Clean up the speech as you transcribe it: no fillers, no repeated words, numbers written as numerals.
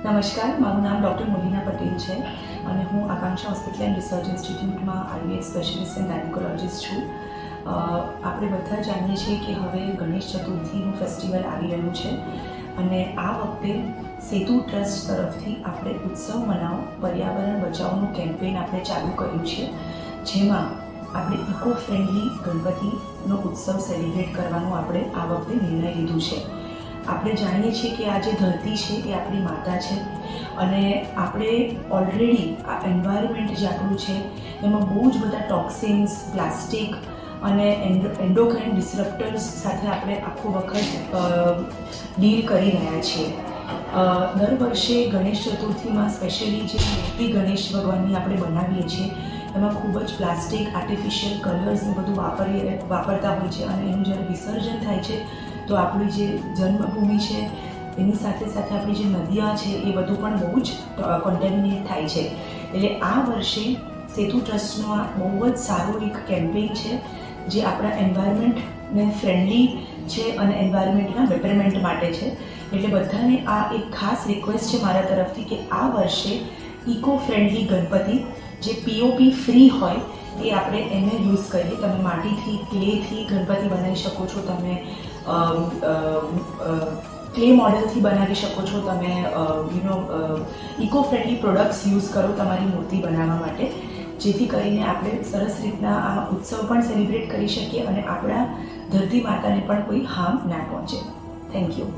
નમસ્કાર, મારું નામ ડૉક્ટર મોલિના પટેલ છે અને હું આકાંક્ષા હોસ્પિટલ એન્ડ રિસર્ચ ઇન્સ્ટિટ્યૂટમાં આઈવીએફ સ્પેશિયલિસ્ટ એન્ડ ગાયનેકોલોજિસ્ટ છું. આપણે બધા જાણીએ છીએ કે હવે ગણેશ ચતુર્થીનું ફેસ્ટિવલ આવી રહ્યું છે અને આ વખતે સેતુ ટ્રસ્ટ તરફથી આપણે ઉત્સવ મનાવો પર્યાવરણ બચાવનું કેમ્પેન આપણે ચાલુ કર્યું છે, જેમાં આપણે ઇકો ફ્રેન્ડલી ગણપતિનો ઉત્સવ સેલિબ્રેટ કરવાનું આપણે આ વખતે નિર્ણય લીધું છે. આપણે જાણીએ છીએ કે આ જે ધરતી છે એ આપણી માતા છે અને આપણે ઓલરેડી આ એન્વાયરમેન્ટ જે આપણું છે એમાં બહુ જ બધા ટોક્સિન્સ, પ્લાસ્ટિક અને એન્ડોક્રાઇન ડિસરપ્ટર્સ સાથે આપણે આખો વખત ડીલ કરી રહ્યા છીએ. દર વર્ષે ગણેશ ચતુર્થીમાં સ્પેશિયલી જે મૂર્તિ ગણેશ ભગવાનની આપણે બનાવીએ છીએ એમાં ખૂબ જ પ્લાસ્ટિક, આર્ટિફિશિયલ કલર્સ ને બધું વાપરતા હોય છે અને એનું જ્યારે વિસર્જન થાય છે તો આપણી જે જન્મભૂમિ છે એની સાથે સાથે આપણી જે નદીઓ છે એ બધું પણ બહુ જ કોન્ટેમિનેટ થાય છે. એટલે આ વર્ષે સેતુ ટ્રસ્ટનો આ બહુ જ સારો એક કેમ્પેઇન છે જે આપણા એન્વાયરમેન્ટને ફ્રેન્ડલી છે અને એન્વાયરમેન્ટના બેટરમેન્ટ માટે છે. એટલે બધાને આ એક ખાસ રિક્વેસ્ટ છે મારા તરફથી કે આ વર્ષે ઇકો ફ્રેન્ડલી ગણપતિ જે પીઓપી ફ્રી હોય એ આપણે એને યુઝ કરીએ. તમે માટીથી, ક્લેથી ગણપતિ બનાવી શકો છો, તમે ક્લે મોડલથી બનાવી શકો છો, તમે ઇકો ફ્રેન્ડલી પ્રોડક્ટ્સ યુઝ કરો તમારી મૂર્તિ બનાવવા માટે, જેથી કરીને આપણે સરસ રીતના આ ઉત્સવ પણ સેલિબ્રેટ કરી શકીએ અને આપણા ધરતી માતાને પણ કોઈ હાર્મ ના પહોંચે. Thank you.